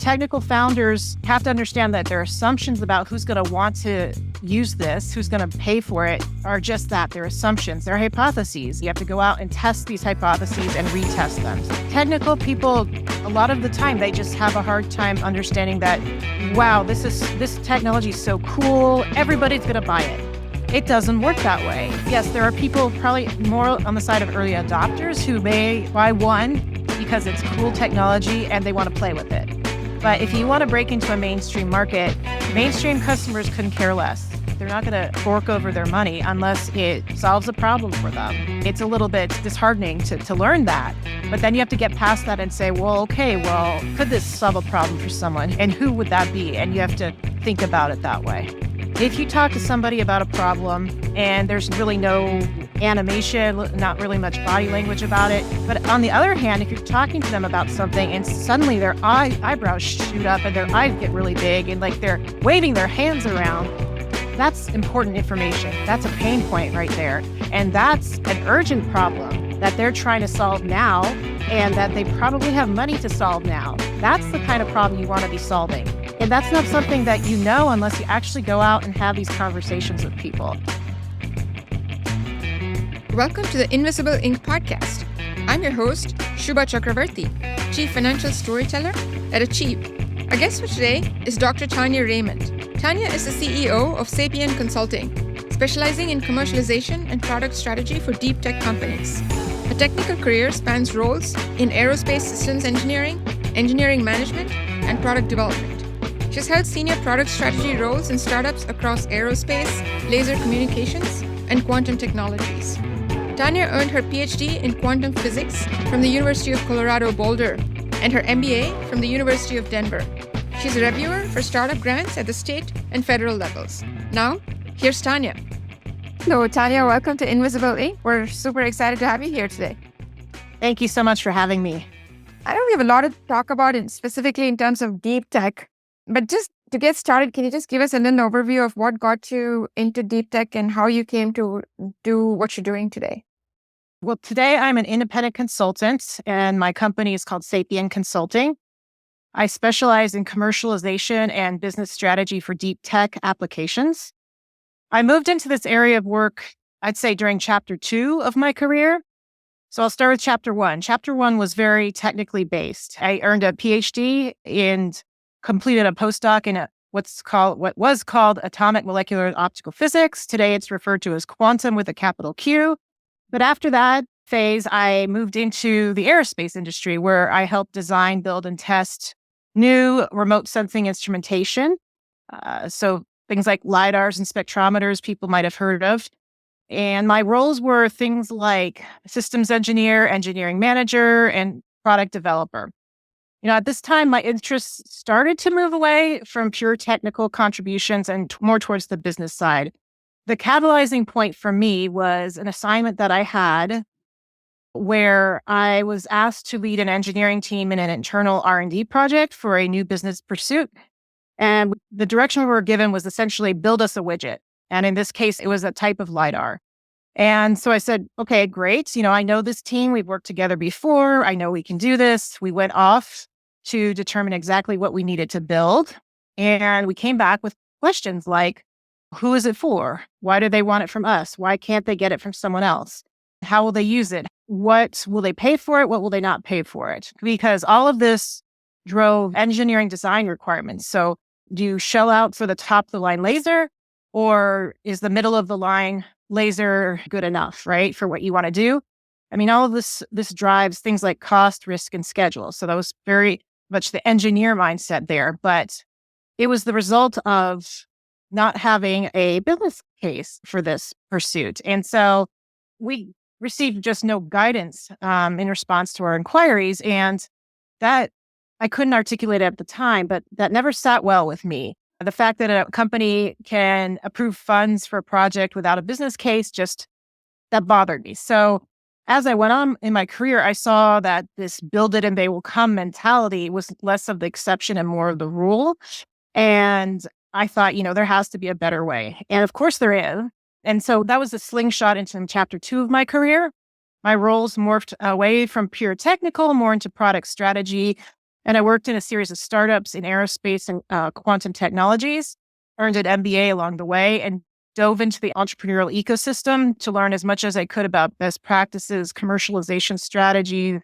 Technical founders have to understand that their assumptions about who's going to want to use this, who's going to pay for it, are just that. They're assumptions. They're hypotheses. You have to go out and test these hypotheses and retest them. Technical people, a lot of the time, they just have a hard time understanding that, wow, this technology is so cool. Everybody's going to buy it. It doesn't work that way. Yes, there are people probably more on the side of early adopters who may buy one because it's cool technology and they want to play with it. But if you want to break into a mainstream market, mainstream customers couldn't care less. They're not going to fork over their money unless it solves a problem for them. It's a little bit disheartening to learn that. But then you have to get past that and say, could this solve a problem for someone? And who would that be? And you have to think about it that way. If you talk to somebody about a problem and there's really no animation, not really much body language about it, but on the other hand, if you're talking to them about something and suddenly their eyebrows shoot up and their eyes get really big and like they're waving their hands around, that's important information. That's a pain point right there. And that's an urgent problem that they're trying to solve now and that they probably have money to solve now. That's the kind of problem you want to be solving. And that's not something that you know unless you actually go out and have these conversations with people. Welcome to the Invisible Inc. podcast. I'm your host, Shubha Chakravarti, Chief Financial Storyteller at Achieve. Our guest for today is Dr. Tanya Ramond. Tanya is the CEO of Sapienne Consulting, specializing in commercialization and product strategy for deep tech companies. Her technical career spans roles in aerospace systems engineering, engineering management, and product development. She has held senior product strategy roles in startups across aerospace, laser communications, and quantum technologies. Tanya earned her PhD in quantum physics from the University of Colorado Boulder and her MBA from the University of Denver. She's a reviewer for startup grants at the state and federal levels. Now, here's Tanya. Hello, Tanya. Welcome to Invisible Inc. We're super excited to have you here today. Thank you so much for having me. I know we have a lot to talk about, specifically in terms of deep tech. But just to get started, can you just give us a little overview of what got you into deep tech and how you came to do what you're doing today? Well, today I'm an independent consultant and my company is called Sapienne Consulting. I specialize in commercialization and business strategy for deep tech applications. I moved into this area of work, I'd say during chapter 2 of my career. So I'll start with chapter 1. Chapter 1 was very technically based. I earned a PhD and completed a postdoc in what was called atomic molecular optical physics. Today it's referred to as quantum with a capital Q. But after that phase, I moved into the aerospace industry where I helped design, build, and test new remote sensing instrumentation. So things like LiDARs and spectrometers people might have heard of. And my roles were things like systems engineer, engineering manager, and product developer. At this time, my interests started to move away from pure technical contributions and more towards the business side. The catalyzing point for me was an assignment that I had where I was asked to lead an engineering team in an internal R&D project for a new business pursuit. And the direction we were given was essentially build us a widget. And in this case, it was a type of LiDAR. And so I said, okay, great. I know this team. We've worked together before. I know we can do this. We went off to determine exactly what we needed to build. And we came back with questions like, who is it for? Why do they want it from us? Why can't they get it from someone else? How will they use it? What will they pay for it? What will they not pay for it? Because all of this drove engineering design requirements. So do you shell out for the top of the line laser, or is the middle of the line laser good enough, right, for what you want to do? All of this drives things like cost, risk, and schedule. So that was very much the engineer mindset there. But it was the result of not having a business case for this pursuit. And so we received just no guidance in response to our inquiries. And that I couldn't articulate at the time, but that never sat well with me. The fact that a company can approve funds for a project without a business case, that bothered me. So as I went on in my career, I saw that this build it and they will come mentality was less of the exception and more of the rule. And I thought, there has to be a better way. And of course there is. And so that was a slingshot into chapter 2 of my career. My roles morphed away from pure technical, more into product strategy, And I worked in a series of startups in aerospace and quantum technologies, earned an MBA along the way, and dove into the entrepreneurial ecosystem to learn as much as I could about best practices, commercialization strategies,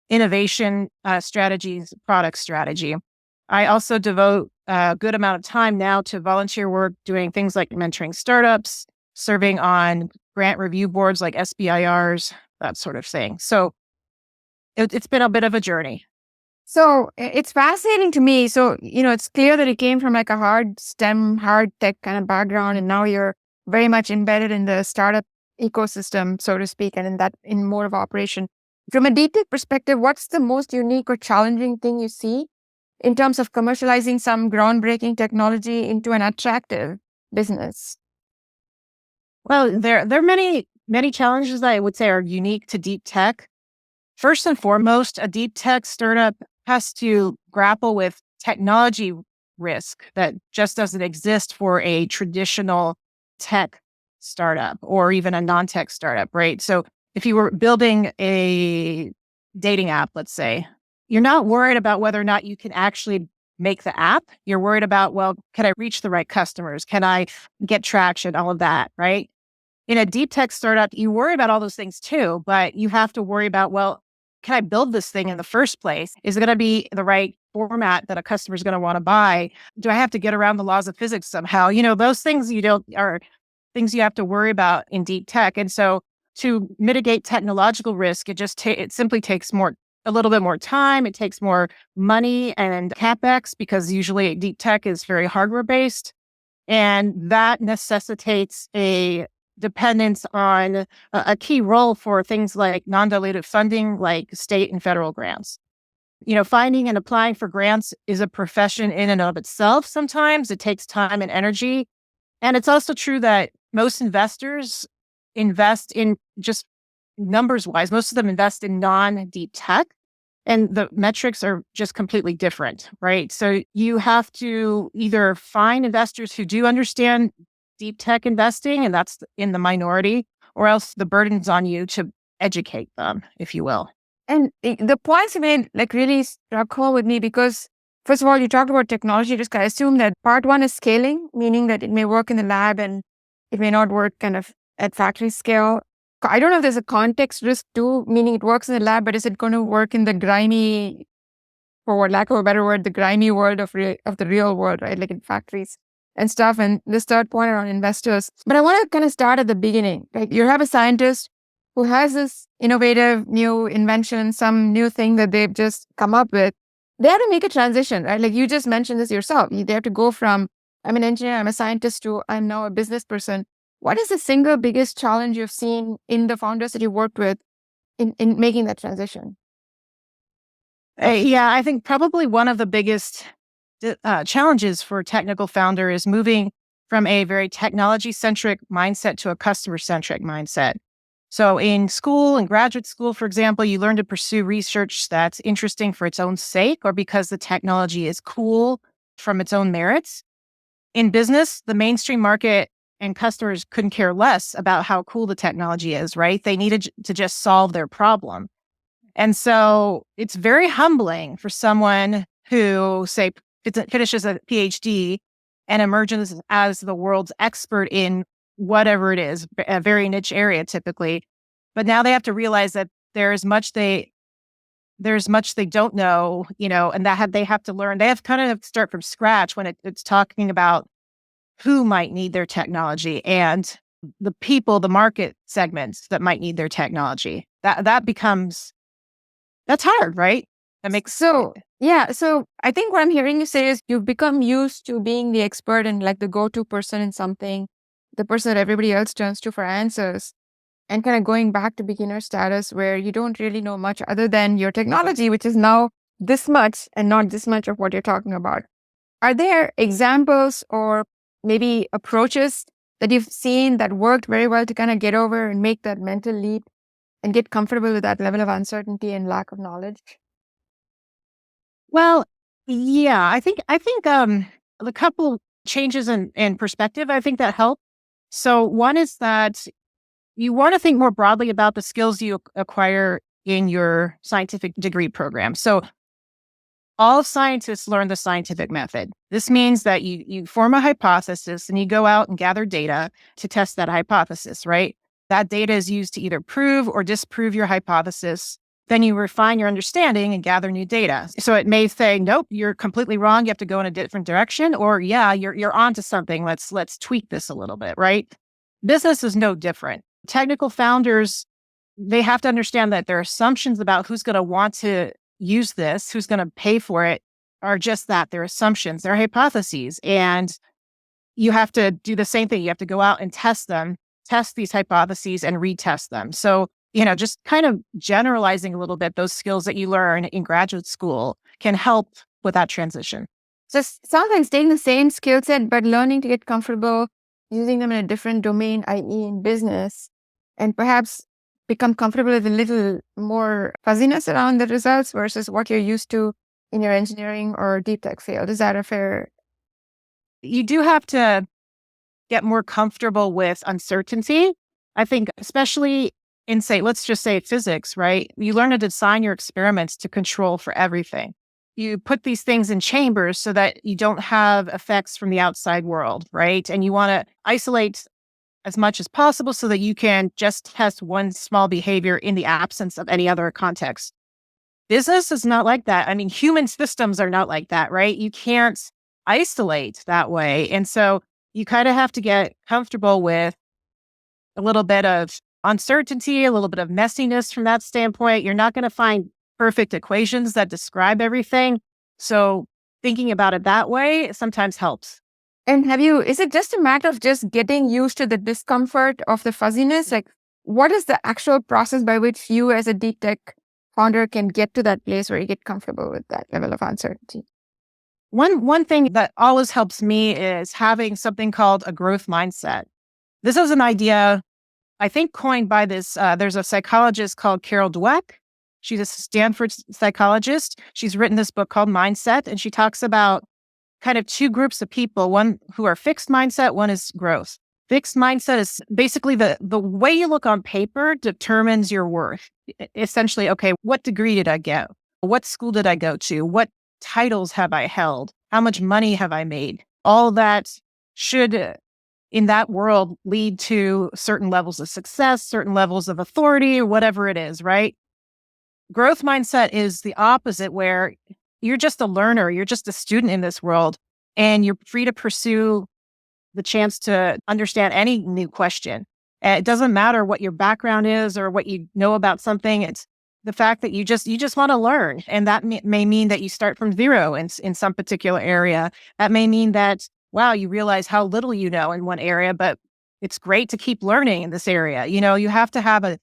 innovation strategies, product strategy. I also devote a good amount of time now to volunteer work, doing things like mentoring startups, serving on grant review boards like SBIRs, that sort of thing. So it's been a bit of a journey. So it's fascinating to me. So, it's clear that it came from like a hard STEM, hard tech kind of background, and now you're very much embedded in the startup ecosystem, so to speak, and in mode of operation. From a deep tech perspective, what's the most unique or challenging thing you see in terms of commercializing some groundbreaking technology into an attractive business? Well, there are many challenges that I would say are unique to deep tech. First and foremost, a deep tech startup has to grapple with technology risk that just doesn't exist for a traditional tech startup or even a non-tech startup, right? So if you were building a dating app, let's say, you're not worried about whether or not you can actually make the app. You're worried about, well, can I reach the right customers? Can I get traction? All of that, right? In a deep tech startup, you worry about all those things too, but you have to worry about, well, can I build this thing in the first place? Is it going to be the right format that a customer is going to want to buy? Do I have to get around the laws of physics somehow? Those things are things you have to worry about in deep tech. And so to mitigate technological risk, it simply takes a little bit more time. It takes more money and CapEx because usually deep tech is very hardware based. And that necessitates a dependence on a key role for things like non-dilutive funding, like state and federal grants. Finding and applying for grants is a profession in and of itself. Sometimes it takes time and energy. And it's also true that most investors invest in, just numbers wise, most of them invest in non-deep tech. And the metrics are just completely different, right? So you have to either find investors who do understand deep tech investing, and that's in the minority, or else the burden's on you to educate them, if you will. And the points you made really struck home with me because, first of all, you talked about technology risk. I assume that part one is scaling, meaning that it may work in the lab and it may not work kind of at factory scale. I don't know if there's a context risk too, meaning it works in the lab, but is it going to work in the grimy, for lack of a better word, the grimy world of the real world, right? Like in factories and stuff. And this third point around investors. But I want to kind of start at the beginning. Like you have a scientist who has this innovative new invention, some new thing that they've just come up with. They have to make a transition, right? Like you just mentioned this yourself. They have to go from, I'm an engineer, I'm a scientist, to I'm now a business person. What is the single biggest challenge you've seen in the founders that you worked with in making that transition? Yeah, I think probably one of the biggest challenges for a technical founder is moving from a very technology-centric mindset to a customer-centric mindset. So in school and graduate school, for example, you learn to pursue research that's interesting for its own sake or because the technology is cool from its own merits. In business, the mainstream market and customers couldn't care less about how cool the technology is, right? They needed to just solve their problem. And so it's very humbling for someone who, say, finishes a PhD and emerges as the world's expert in whatever it is, a very niche area typically. But now they have to realize that there's much they don't know, and that they have to learn. They have to start from scratch when it's talking about who might need their technology and the people, the market segments that might need their technology. That's hard, right? So I think what I'm hearing you say is you've become used to being the expert and like the go-to person in something, the person that everybody else turns to for answers, and kind of going back to beginner status where you don't really know much other than your technology, which is now this much and not this much of what you're talking about. Are there examples or maybe approaches that you've seen that worked very well to kind of get over and make that mental leap and get comfortable with that level of uncertainty and lack of knowledge? Well, yeah, I think a couple changes in perspective, I think that help. So one is that you want to think more broadly about the skills you acquire in your scientific degree program. So All scientists learn the scientific method. This means that you form a hypothesis and you go out and gather data to test that hypothesis, right? That data is used to either prove or disprove your hypothesis. Then you refine your understanding and gather new data. So it may say, nope, you're completely wrong. You have to go in a different direction. Or yeah, you're onto something. Let's tweak this a little bit, right? Business is no different. Technical founders, they have to understand that their assumptions about who's going to want to use this, who's going to pay for it, are just that. They're assumptions, they're hypotheses. And you have to do the same thing. You have to go out and test them, test these hypotheses and retest them. So, just kind of generalizing a little bit, those skills that you learn in graduate school can help with that transition. So it sounds like staying the same skill set, but learning to get comfortable using them in a different domain, i.e. in business, and perhaps become comfortable with a little more fuzziness around the results versus what you're used to in your engineering or deep tech field. Is that a fair? You do have to get more comfortable with uncertainty. I think especially in, let's just say physics, right? You learn to design your experiments to control for everything. You put these things in chambers so that you don't have effects from the outside world, right? And you want to isolate as much as possible so that you can just test one small behavior in the absence of any other context. Business is not like that. I mean, human systems are not like that, right? You can't isolate that way. And so you kind of have to get comfortable with a little bit of uncertainty, a little bit of messiness from that standpoint. You're not going to find perfect equations that describe everything. So thinking about it that way sometimes helps. And is it just a matter of just getting used to the discomfort of the fuzziness? Like, what is the actual process by which you as a deep tech founder can get to that place where you get comfortable with that level of uncertainty? One thing that always helps me is having something called a growth mindset. This is an idea, I think, coined by there's a psychologist called Carol Dweck. She's a Stanford psychologist. She's written this book called Mindset, and she talks about kind of two groups of people, one who are fixed mindset, one is growth. Fixed mindset is basically the way you look on paper determines your worth. Essentially, okay, what degree did I get? What school did I go to? What titles have I held? How much money have I made? All that should, in that world, lead to certain levels of success, certain levels of authority, or whatever it is, right? Growth mindset is the opposite, where you're just a learner, you're just a student in this world, and you're free to pursue the chance to understand any new question. It doesn't matter what your background is or what you know about something. It's the fact that you just want to learn. And that may mean that you start from zero in some particular area. That may mean that, wow, you realize how little you know in one area, but it's great to keep learning in this area. You have to have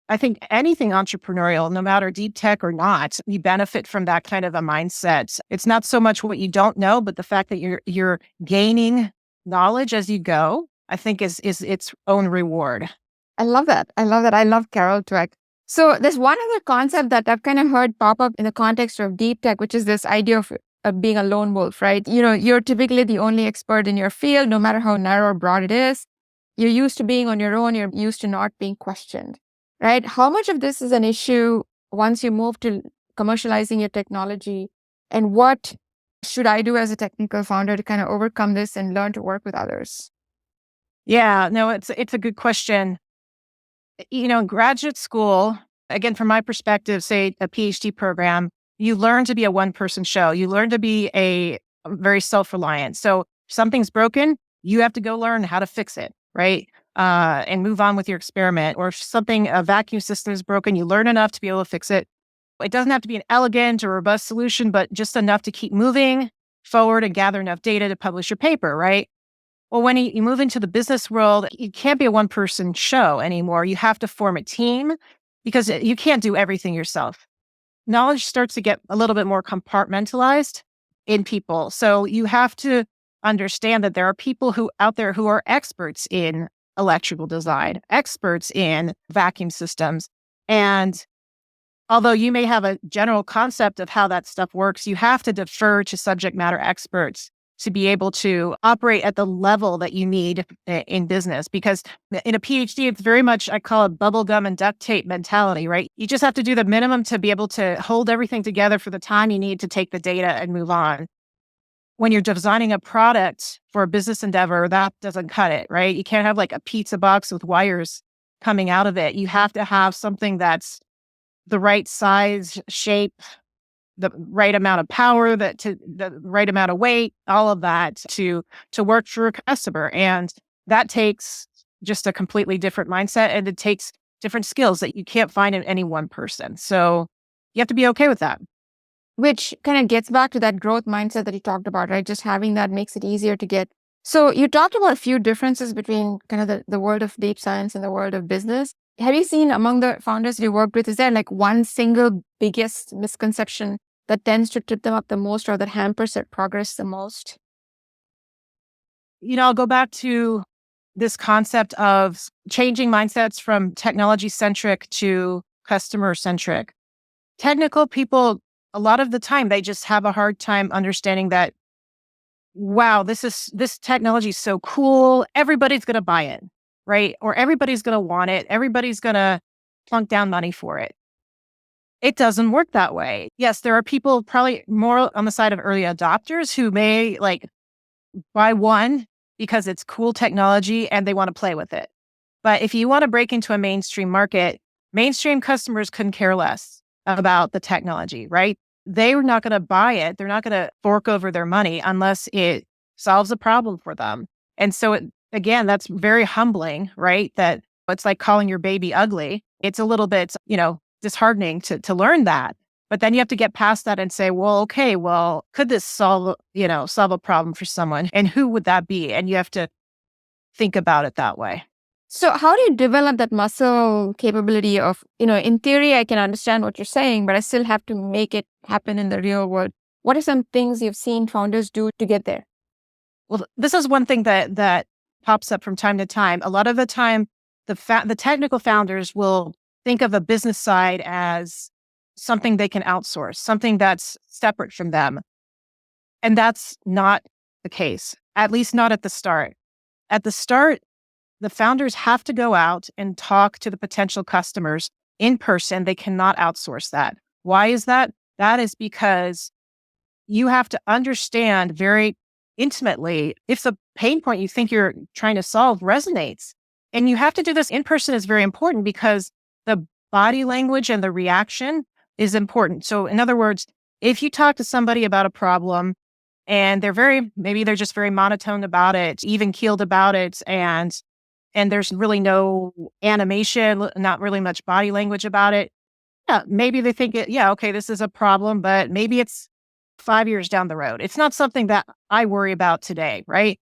I think anything entrepreneurial, no matter deep tech or not, you benefit from that kind of a mindset. It's not so much what you don't know, but the fact that you're gaining knowledge as you go, I think is its own reward. I love that. I love Carol Dweck. So there's one other concept that I've kind of heard pop up in the context of deep tech, which is this idea of being a lone wolf, right? You're typically the only expert in your field, no matter how narrow or broad it is. You're used to being on your own. You're used to not being questioned. Right? How much of this is an issue once you move to commercializing your technology? And what should I do as a technical founder to kind of overcome this and learn to work with others? Yeah, no, it's a good question. In graduate school, again, from my perspective, say a PhD program, you learn to be a one-person show. You learn to be a very self-reliant. So if something's broken, you have to go learn how to fix it, right? And move on with your experiment. Or if a vacuum system is broken, you learn enough to be able to fix it. It doesn't have to be an elegant or robust solution, but just enough to keep moving forward and gather enough data to publish your paper, right? Well, when you move into the business world, you can't be a one-person show anymore. You have to form a team because you can't do everything yourself. Knowledge starts to get a little bit more compartmentalized in people. So you have to understand that there are people out there who are experts in electrical design, experts in vacuum systems. And although you may have a general concept of how that stuff works, you have to defer to subject matter experts to be able to operate at the level that you need in business. Because in a PhD, it's very much, I call it bubblegum and duct tape mentality, right? You just have to do the minimum to be able to hold everything together for the time you need to take the data and move on. When you're designing a product for a business endeavor, that doesn't cut it, right? You can't have like a pizza box with wires coming out of it. You have to have something that's the right size, shape, the right amount of power, the right amount of weight, all of that to work for a customer. And that takes just a completely different mindset, and it takes different skills that you can't find in any one person. So you have to be okay with that. Which kind of gets back to that growth mindset that you talked about, right? Just having that makes it easier to get. So you talked about a few differences between kind of the world of deep science and the world of business. Have you seen among the founders you worked with, is there like one single biggest misconception that tends to trip them up the most or that hampers their progress the most? I'll go back to this concept of changing mindsets from technology-centric to customer-centric. Technical people, a lot of the time, they just have a hard time understanding that, wow, this technology is so cool. Everybody's going to buy it, right? Or everybody's going to want it. Everybody's going to plunk down money for it. It doesn't work that way. Yes, there are people probably more on the side of early adopters who may like buy one because it's cool technology and they want to play with it. But if you want to break into a mainstream market, mainstream customers couldn't care less about the technology, right? They're not going to buy it. They're not going to fork over their money unless it solves a problem for them. And so, again, that's very humbling, right? That it's like calling your baby ugly. It's a little bit, disheartening to learn that. But then you have to get past that and say, well, okay, could this solve a problem for someone? And who would that be? And you have to think about it that way. So how do you develop that muscle capability of, in theory, I can understand what you're saying, but I still have to make it happen in the real world? What are some things you've seen founders do to get there? Well, this is one thing that pops up from time to time. A lot of the time, the technical founders will think of the business side as something they can outsource, something that's separate from them. And that's not the case, at least not at the start. At the start, the founders have to go out and talk to the potential customers in person. They cannot outsource that. Why is that? That is because you have to understand very intimately if the pain point you think you're trying to solve resonates. And you have to do this in person is very important because the body language and the reaction is important. So in other words, if you talk to somebody about a problem and maybe they're just very monotone about it, even keeled about it, and there's really no animation, not really much body language about it. Yeah, maybe they think okay, this is a problem, but maybe it's 5 years down the road. It's not something that I worry about today, right?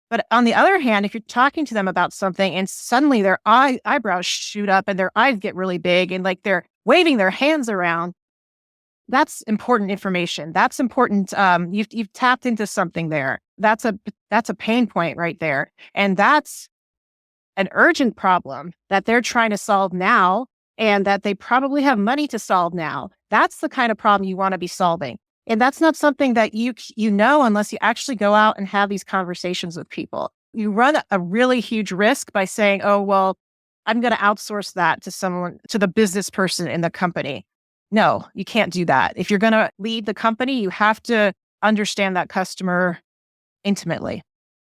But on the other hand, if you're talking to them about something and suddenly their eyebrows shoot up and their eyes get really big and like they're waving their hands around, that's important information. That's important. You've tapped into something there. That's a pain point right there. And that's an urgent problem that they're trying to solve now and that they probably have money to solve now. That's the kind of problem you want to be solving. And that's not something that you know unless you actually go out and have these conversations with people. You run a really huge risk by saying, oh, well, I'm going to outsource that to the business person in the company. No, you can't do that. If you're going to lead the company, you have to understand that customer intimately.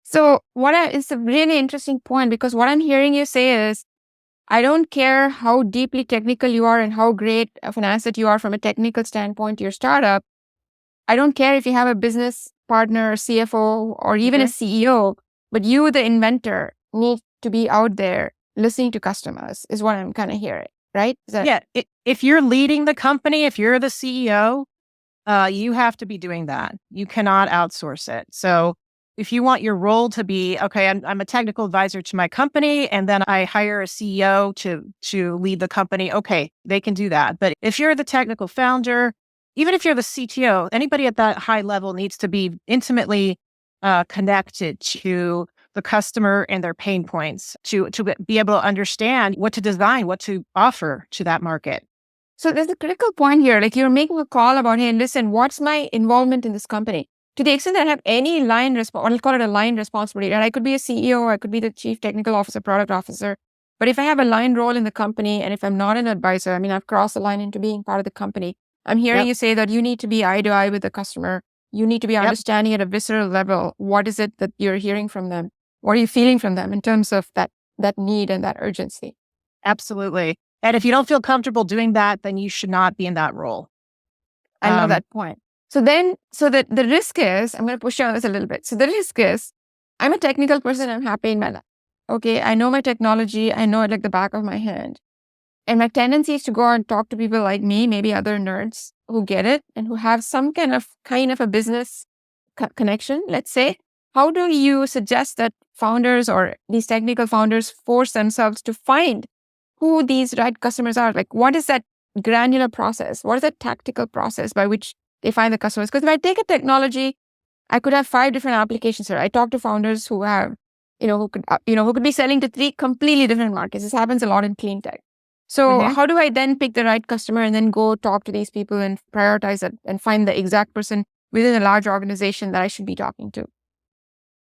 So it's a really interesting point because what I'm hearing you say is, I don't care how deeply technical you are and how great of an asset you are from a technical standpoint to your startup. I don't care if you have a business partner, CFO, or even a CEO, but you, the inventor, need to be out there listening to customers is what I'm kind of hearing, right? If you're leading the company, if you're the CEO, you have to be doing that. You cannot outsource it. So if you want your role to be, okay, I'm a technical advisor to my company, and then I hire a CEO to lead the company, okay, they can do that. But if you're the technical founder, even if you're the CTO, anybody at that high level needs to be intimately connected to the customer and their pain points to be able to understand what to design, what to offer to that market. So there's a critical point here. Like you're making a call about, hey, listen, what's my involvement in this company? to the extent that I have any line or I'll call it a line responsibility, right? I could be a CEO, I could be the chief technical officer, product officer. But if I have a line role in the company and if I'm not an advisor, I mean, I've crossed the line into being part of the company. I'm hearing you say that you need to be eye to eye with the customer. You need to be understanding at a visceral level. What is it that you're hearing from them? What are you feeling from them in terms of that need and that urgency? Absolutely. And if you don't feel comfortable doing that, then you should not be in that role. I love that point. So the risk is, I'm going to push you on this a little bit. So the risk is, I'm a technical person. I'm happy in my life. Okay. I know my technology. I know it like the back of my hand. And my tendency is to go and talk to people like me, maybe other nerds who get it and who have some kind of a business connection, let's say. How do you suggest that founders or these technical founders force themselves to find who these right customers are? Like, what is that granular process? What is that tactical process by which they find the customers? Because if I take a technology, I could have 5 different applications here. I talk to founders who have, who could be selling to 3 completely different markets. This happens a lot in clean tech. So how do I then pick the right customer and then go talk to these people and prioritize it and find the exact person within a large organization that I should be talking to?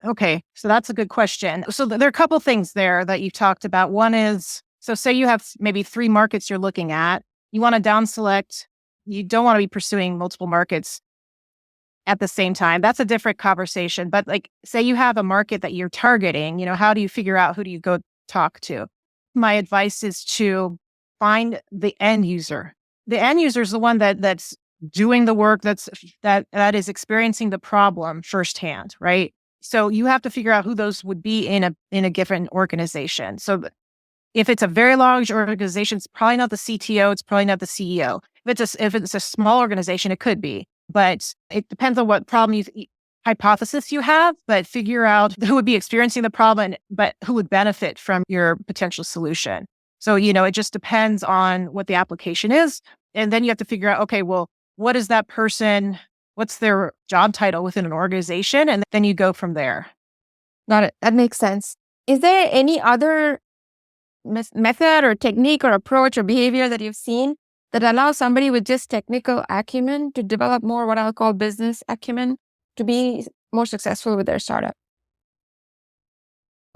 Okay, so that's a good question. So there are a couple things there that you've talked about. One is, so say you have maybe 3 markets you're looking at. You want to down select. You don't want to be pursuing multiple markets at the same time. That's a different conversation. But like, say you have a market that you're targeting, how do you figure out who do you go talk to? My advice is to find the end user. The end user is the one that's doing the work, that is experiencing the problem firsthand, right? So you have to figure out who those would be in a given organization. So if it's a very large organization, it's probably not the CTO, it's probably not the CEO. If it's a small organization, it could be, but it depends on what problem hypothesis you have, but figure out who would be experiencing the problem, but who would benefit from your potential solution. So, it just depends on what the application is. And then you have to figure out, okay, well, what is that person? What's their job title within an organization? And then you go from there. Got it. That makes sense. Is there any other method or technique or approach or behavior that you've seen that allows somebody with just technical acumen to develop more what I'll call business acumen to be more successful with their startup?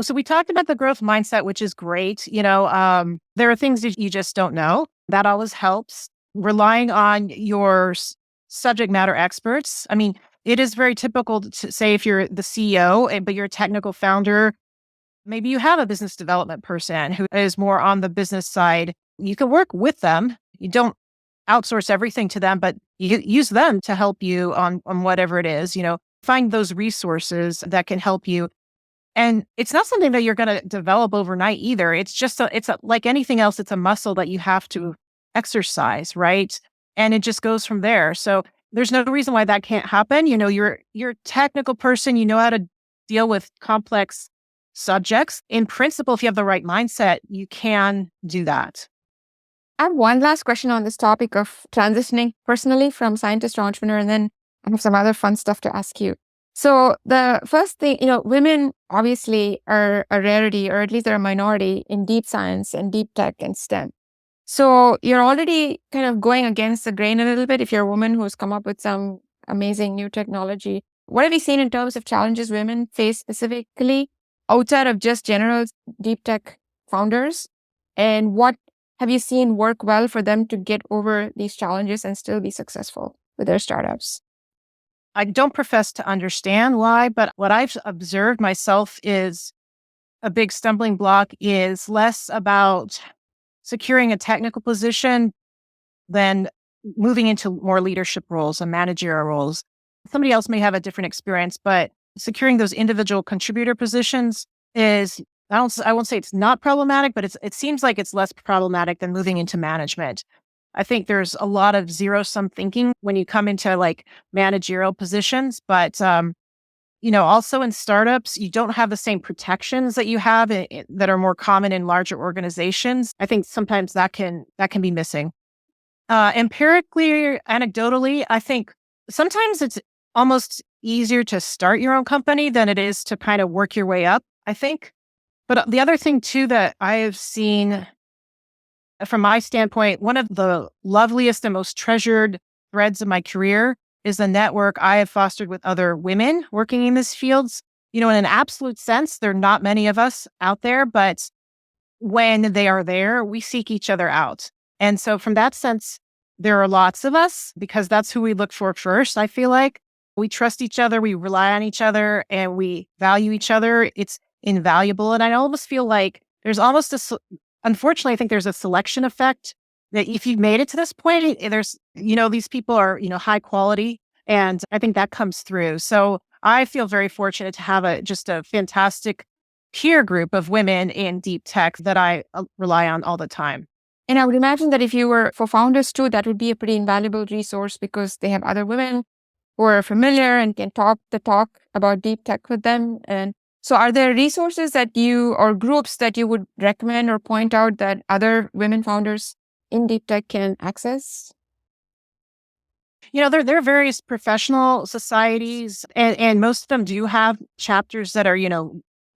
So we talked about the growth mindset, which is great. There are things that you just don't know. That always helps. Relying on your subject matter experts. I mean, it is very typical to say if you're the CEO, but you're a technical founder, maybe you have a business development person who is more on the business side. You can work with them. You don't outsource everything to them, but you use them to help you on whatever it is. Find those resources that can help you. And it's not something that you're going to develop overnight either. It's just like anything else. It's a muscle that you have to exercise, right? And it just goes from there. So there's no reason why that can't happen. You're a technical person. You know how to deal with complex subjects. In principle, if you have the right mindset, you can do that. I have one last question on this topic of transitioning personally from scientist to entrepreneur, and then I have some other fun stuff to ask you. So the first thing, women obviously are a rarity, or at least they're a minority in deep science and deep tech and STEM. So you're already kind of going against the grain a little bit if you're a woman who's come up with some amazing new technology. What have you seen in terms of challenges women face specifically outside of just general deep tech founders? And what have you seen work well for them to get over these challenges and still be successful with their startups? I don't profess to understand why, but what I've observed myself is a big stumbling block is less about securing a technical position than moving into more leadership roles and managerial roles. Somebody else may have a different experience, but securing those individual contributor positions is, I won't say it's not problematic, but it seems like it's less problematic than moving into management. I think there's a lot of zero-sum thinking when you come into like managerial positions, but also in startups, you don't have the same protections that you have that are more common in larger organizations. I think sometimes that can be missing. Empirically, anecdotally, I think sometimes it's almost easier to start your own company than it is to kind of work your way up, I think. But the other thing too that I have seen from my standpoint, one of the loveliest and most treasured threads of my career is the network I have fostered with other women working in these fields. In an absolute sense, there are not many of us out there, but when they are there, we seek each other out. And so from that sense, there are lots of us because that's who we look for first. I feel like we trust each other, we rely on each other, and we value each other. It's invaluable. And I almost feel like there's almost unfortunately, I think there's a selection effect that if you've made it to this point, there's, these people are, high quality. And I think that comes through. So I feel very fortunate to have just a fantastic peer group of women in deep tech that I rely on all the time. And I would imagine that if you were for founders too, that would be a pretty invaluable resource because they have other women who are familiar and can talk the talk about deep tech with them. And so are there resources that you or groups that you would recommend or point out that other women founders in deep tech can access? There are various professional societies and most of them do have chapters that are,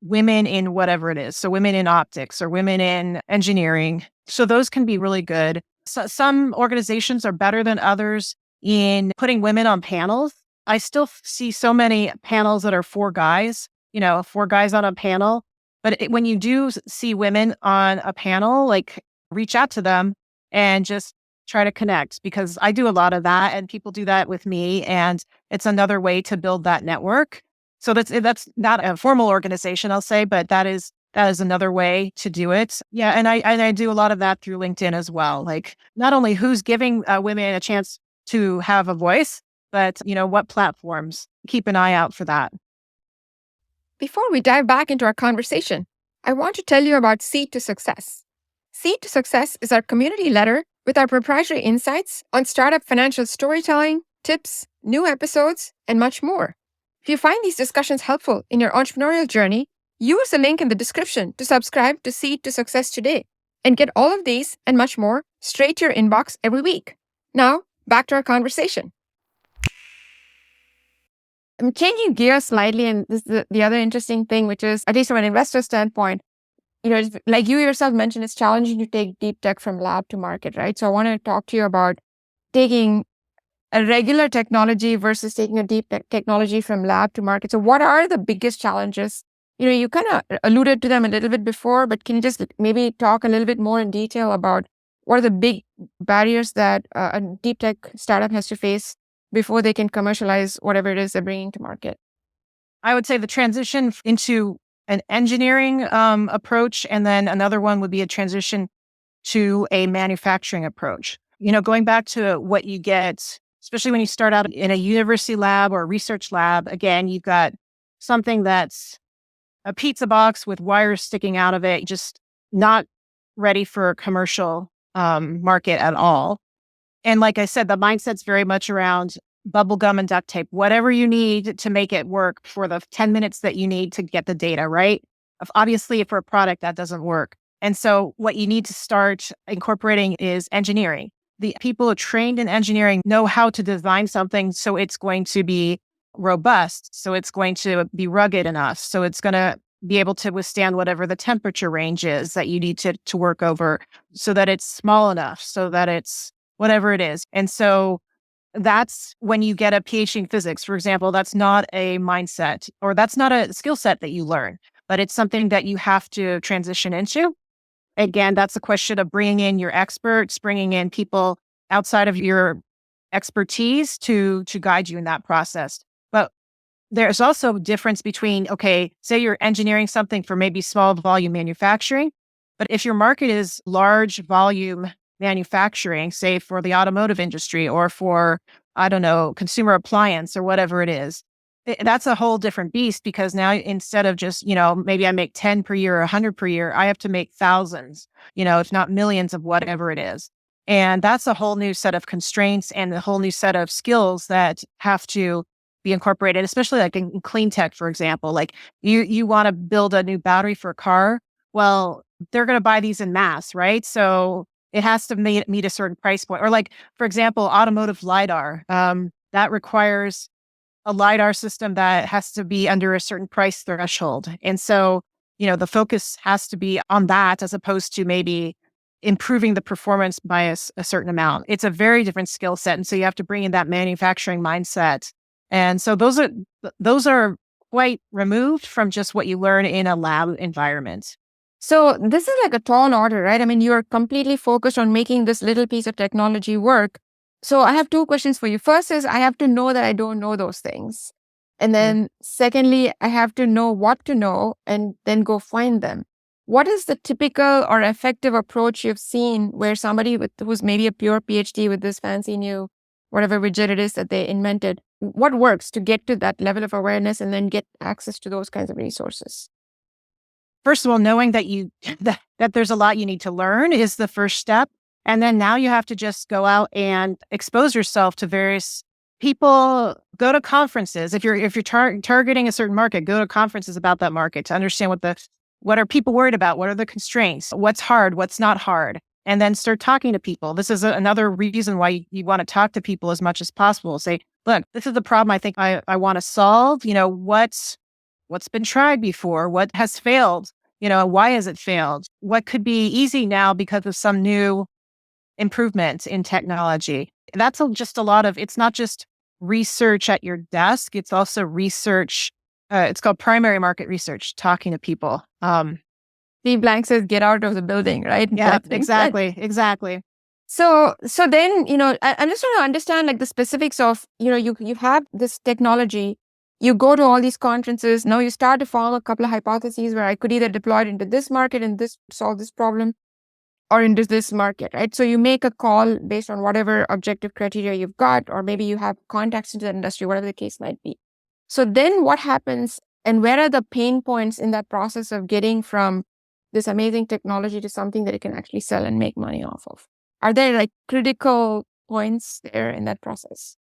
women in whatever it is. So women in optics or women in engineering. So those can be really good. So some organizations are better than others in putting women on panels. I still see so many panels that are four guys on a panel. But when you do see women on a panel, like reach out to them and just try to connect because I do a lot of that and people do that with me. And it's another way to build that network. So that's not a formal organization, I'll say, but that is another way to do it. Yeah. And I do a lot of that through LinkedIn as well. Like not only who's giving women a chance to have a voice, but what platforms. Keep an eye out for that. Before we dive back into our conversation, I want to tell you about Seed to Success. Seed to Success is our community letter with our proprietary insights on startup financial storytelling, tips, new episodes, and much more. If you find these discussions helpful in your entrepreneurial journey, use the link in the description to subscribe to Seed to Success today and get all of these and much more straight to your inbox every week. Now, back to our conversation. I'm changing gears slightly, and this is the other interesting thing, which is, at least from an investor standpoint, like you yourself mentioned, it's challenging to take deep tech from lab to market, right? So I want to talk to you about taking a regular technology versus taking a deep tech technology from lab to market. So what are the biggest challenges? You kind of alluded to them a little bit before, but can you just maybe talk a little bit more in detail about what are the big barriers that a deep tech startup has to face before they can commercialize whatever it is they're bringing to market? I would say the transition into an engineering approach, and then another one would be a transition to a manufacturing approach. Going back to what you get, especially when you start out in a university lab or a research lab, again, you've got something that's a pizza box with wires sticking out of it, just not ready for a commercial market at all. And like I said, the mindset's very much around bubble gum and duct tape, whatever you need to make it work for the 10 minutes that you need to get the data, right? Obviously, for a product, that doesn't work. And so what you need to start incorporating is engineering. The people who are trained in engineering know how to design something so it's going to be robust, so it's going to be rugged enough, so it's going to be able to withstand whatever the temperature range is that you need to work over, so that it's small enough, so that it's whatever it is. And so that's when you get a PhD in physics, for example, that's not a mindset or that's not a skill set that you learn, but it's something that you have to transition into. Again, that's a question of bringing in your experts, bringing in people outside of your expertise to guide you in that process. But there's also a difference between, okay, say you're engineering something for maybe small volume manufacturing, but if your market is large volume manufacturing, say for the automotive industry or for, I don't know, consumer appliance or whatever it is, that's a whole different beast because now instead of just, maybe I make 10 per year or 100 per year, I have to make thousands, if not millions of whatever it is. And that's a whole new set of constraints and a whole new set of skills that have to be incorporated, especially like in clean tech, for example. Like you want to build a new battery for a car. Well, they're going to buy these in mass, right? So it has to meet a certain price point. Or like, for example, automotive LiDAR, that requires a LiDAR system that has to be under a certain price threshold. And so, the focus has to be on that as opposed to maybe improving the performance by a certain amount. It's a very different skill set. And so you have to bring in that manufacturing mindset. And so those are quite removed from just what you learn in a lab environment. So this is like a tall order, right? I mean, you're completely focused on making this little piece of technology work. So I have two questions for you. First is I have to know that I don't know those things. And then secondly, I have to know what to know and then go find them. What is the typical or effective approach you've seen where somebody who's maybe a pure PhD with this fancy new whatever widget it is that they invented, what works to get to that level of awareness and then get access to those kinds of resources? First of all, knowing that that there's a lot you need to learn is the first step. And then now you have to just go out and expose yourself to various people, go to conferences. If you're targeting a certain market, go to conferences about that market to understand what are people worried about? What are the constraints? What's hard? What's not hard? And then start talking to people. This is another reason why you want to talk to people as much as possible. Say, look, this is the problem I think I want to solve. What's been tried before? What has failed? Why has it failed? What could be easy now because of some new improvement in technology? That's just a lot of, it's not just research at your desk. It's also research. It's called primary market research, talking to people. Steve Blank says, get out of the building, right? Yeah, exactly. So then, I'm just trying to understand like the specifics of, you have this technology, you go to all these conferences, now you start to form a couple of hypotheses where I could either deploy it into this market and solve this problem or into this market, right? So you make a call based on whatever objective criteria you've got, or maybe you have contacts into that industry, whatever the case might be. So then what happens and where are the pain points in that process of getting from this amazing technology to something that it can actually sell and make money off of? Are there like critical points there in that process?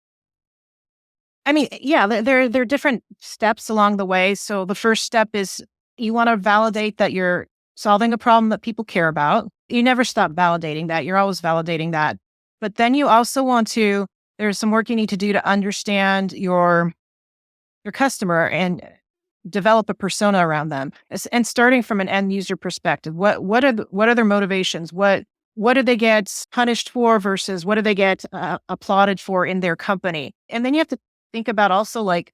I mean, yeah, there are different steps along the way. So the first step is you want to validate that you're solving a problem that people care about. You never stop validating that. You're always validating that. But then you also there's some work you need to do to understand your customer and develop a persona around them. And starting from an end user perspective, what are their motivations? What do they get punished for versus what do they get applauded for in their company? And then you have to think about also like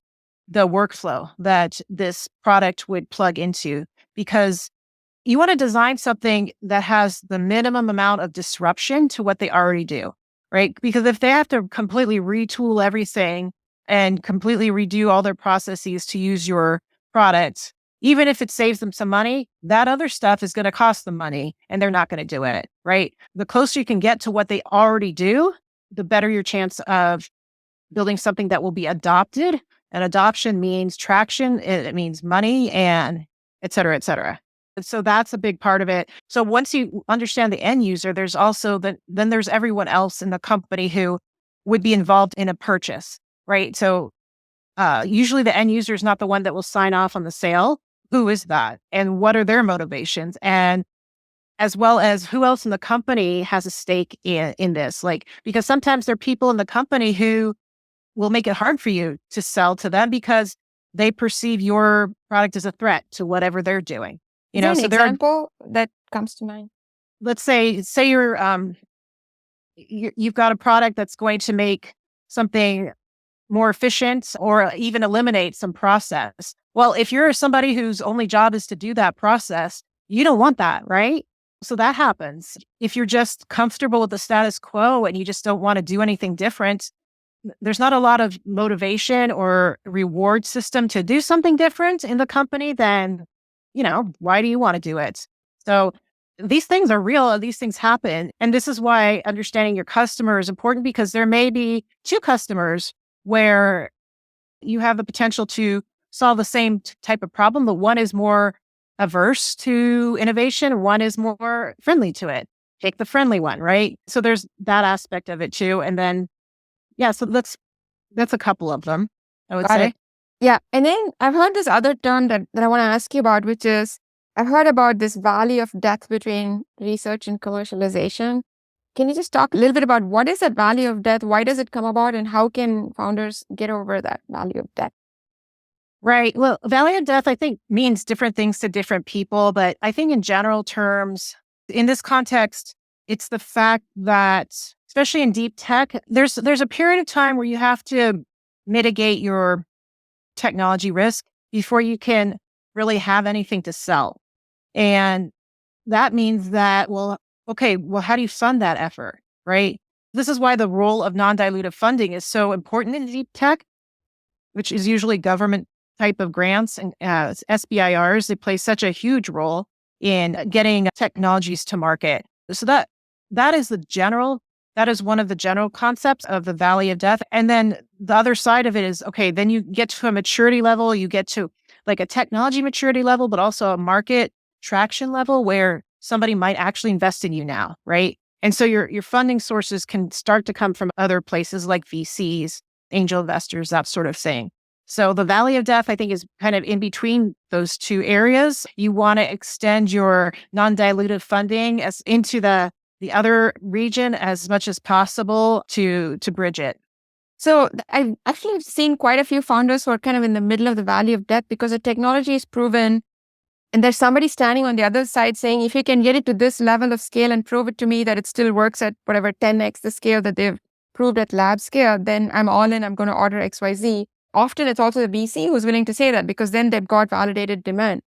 the workflow that this product would plug into, because you want to design something that has the minimum amount of disruption to what they already do, right? Because if they have to completely retool everything and completely redo all their processes to use your product, even if it saves them some money, that other stuff is going to cost them money and they're not going to do it, right? The closer you can get to what they already do, the better your chance of building something that will be adopted. And adoption means traction, it means money, and et cetera, et cetera. So that's a big part of it. So once you understand the end user, there's also then there's everyone else in the company who would be involved in a purchase, right? So usually the end user is not the one that will sign off on the sale. Who is that? And what are their motivations? And as well as who else in the company has a stake in this? Like, because sometimes there are people in the company who will make it hard for you to sell to them because they perceive your product as a threat to whatever they're doing. Is there an example that comes to mind? Let's say you've got a product that's going to make something more efficient or even eliminate some process. Well, if you're somebody whose only job is to do that process, you don't want that, right? So that happens. If you're just comfortable with the status quo and you just don't want to do anything different, there's not a lot of motivation or reward system to do something different in the company, then, why do you want to do it? So these things are real. These things happen. And this is why understanding your customer is important, because there may be two customers where you have the potential to solve the same type of problem, but one is more averse to innovation. One is more friendly to it. Take the friendly one, right? So there's that aspect of it too. And then, yeah, so that's a couple of them, I would say. Yeah. And then I've heard this other term that I want to ask you about, which is I've heard about this valley of death between research and commercialization. Can you just talk a little bit about what is that valley of death? Why does it come about? And how can founders get over that valley of death? Right. Well, valley of death, I think, means different things to different people. But I think in general terms, in this context, It's the fact that, especially in deep tech, there's a period of time where you have to mitigate your technology risk before you can really have anything to sell. And that means that, well, okay, well, how do you fund that effort, right? This is why the role of non-dilutive funding is so important in deep tech, which is usually government type of grants and SBIRs. They play such a huge role in getting technologies to market. So that is one of the general concepts of the Valley of Death. And then the other side of it is, okay, then you get to a maturity level, you get to like a technology maturity level, but also a market traction level where somebody might actually invest in you now, right? And so your funding sources can start to come from other places like VCs, angel investors, that sort of thing. So the Valley of Death, I think, is kind of in between those two areas. You want to extend your non-dilutive funding into the other region as much as possible to bridge it. So I've actually seen quite a few founders who are kind of in the middle of the Valley of Death because the technology is proven. And there's somebody standing on the other side saying, if you can get it to this level of scale and prove it to me that it still works at whatever 10x the scale that they've proved at lab scale, then I'm all in, I'm going to order XYZ. Often it's also the VC who's willing to say that because then they've got validated demand.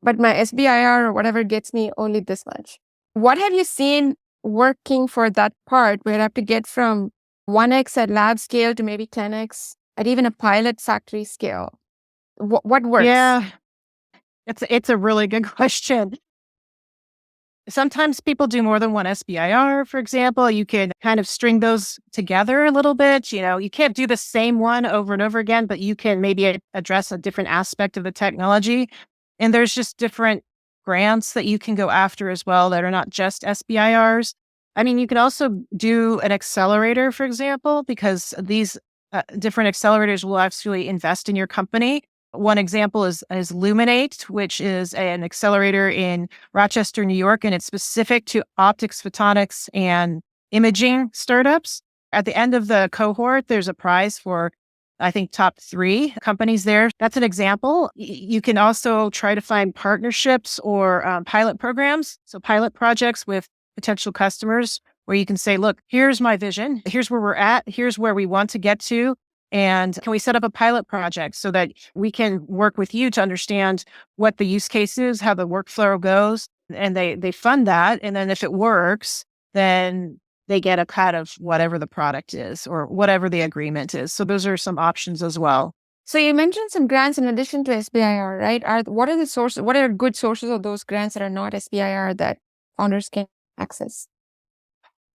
But my SBIR or whatever gets me only this much. What have you seen working for that part where I have to get from 1x at lab scale to maybe 10x at even a pilot factory scale? What works? Yeah. It's a really good question. Sometimes people do more than one SBIR, for example. You can kind of string those together a little bit. You can't do the same one over and over again, but you can maybe address a different aspect of the technology. And there's just different grants that you can go after as well that are not just SBIRs. I mean, you could also do an accelerator, for example, because these different accelerators will actually invest in your company. One example is Luminate, which is an accelerator in Rochester, New York, and it's specific to optics, photonics, and imaging startups. At the end of the cohort, there's a prize for, I think, top 3 companies there. That's an example. You can also try to find partnerships or pilot programs, so pilot projects with potential customers where you can say, look, here's my vision. Here's where we're at. Here's where we want to get to. And can we set up a pilot project so that we can work with you to understand what the use case is, how the workflow goes, and they fund that. And then if it works, then they get a cut of whatever the product is or whatever the agreement is. So those are some options as well. So you mentioned some grants in addition to SBIR, right? What are the sources? What are good sources of those grants that are not SBIR that founders can access?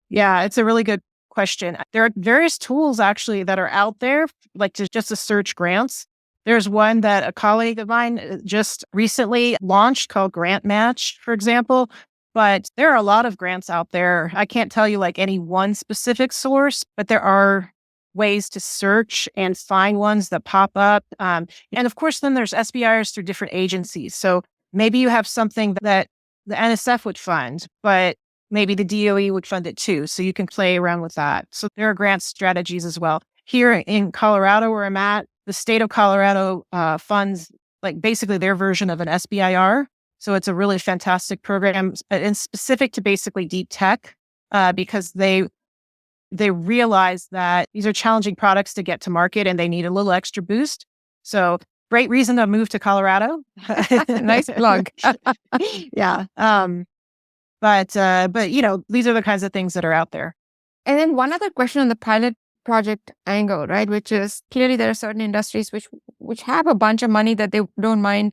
Yeah, it's a really good question. There are various tools actually that are out there, like just to search grants. There's one that a colleague of mine just recently launched called Grant Match, for example. But there are a lot of grants out there. I can't tell you like any one specific source, but there are ways to search and find ones that pop up. And of course, then there's SBIRs through different agencies. So maybe you have something that the NSF would fund, but maybe the DOE would fund it too. So you can play around with that. So there are grant strategies as well. Here in Colorado, where I'm at, the state of Colorado funds like basically their version of an SBIR. So it's a really fantastic program and specific to basically deep tech because they realize that these are challenging products to get to market and they need a little extra boost. So great reason to move to Colorado. Nice plug. Yeah. But these are the kinds of things that are out there. And then one other question on the pilot project angle, right? Which is clearly there are certain industries which have a bunch of money that they don't mind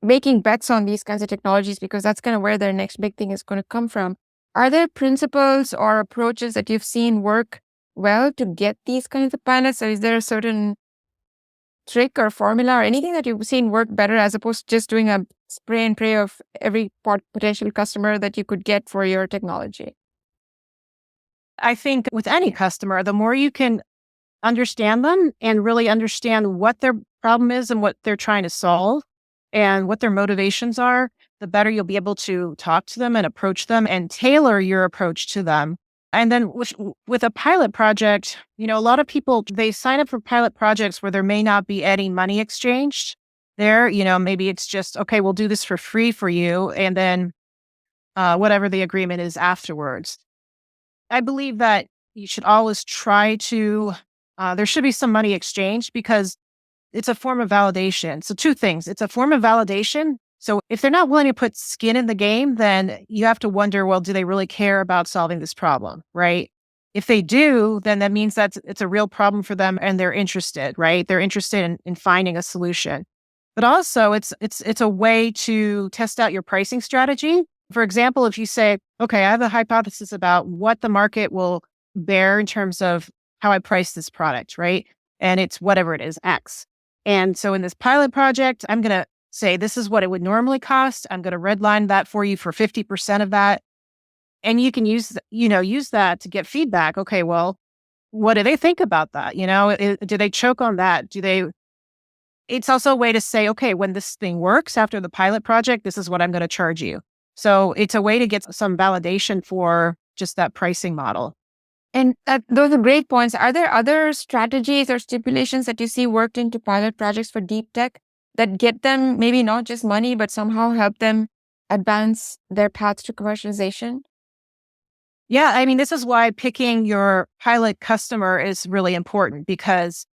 making bets on these kinds of technologies because that's kind of where their next big thing is going to come from. Are there principles or approaches that you've seen work well to get these kinds of pilots? Or is there a certain trick or formula or anything that you've seen work better as opposed to just doing a spray and pray of every potential customer that you could get for your technology? I think with any customer, the more you can understand them and really understand what their problem is and what they're trying to solve and what their motivations are, the better you'll be able to talk to them and approach them and tailor your approach to them. And then with a pilot project, a lot of people, they sign up for pilot projects where there may not be any money exchanged there. Maybe it's just, okay, we'll do this for free for you. And then whatever the agreement is afterwards. I believe that you should always try to, there should be some money exchanged because it's a form of validation. So two things. It's a form of validation. So if they're not willing to put skin in the game, then you have to wonder, well, do they really care about solving this problem, right? If they do, then that means that it's a real problem for them and they're interested, right? They're interested in finding a solution. But also it's a way to test out your pricing strategy. For example, if you say, okay, I have a hypothesis about what the market will bear in terms of how I price this product, right? And it's whatever it is, X. And so in this pilot project, I'm going to say, this is what it would normally cost. I'm going to redline that for you for 50% of that. And you can use that to get feedback. Okay, well, what do they think about that? Do they choke on that? It's also a way to say, okay, when this thing works after the pilot project, this is what I'm going to charge you. So it's a way to get some validation for just that pricing model. And those are great points. Are there other strategies or stipulations that you see worked into pilot projects for deep tech that get them maybe not just money, but somehow help them advance their path to commercialization? Yeah, I mean, this is why picking your pilot customer is really important because,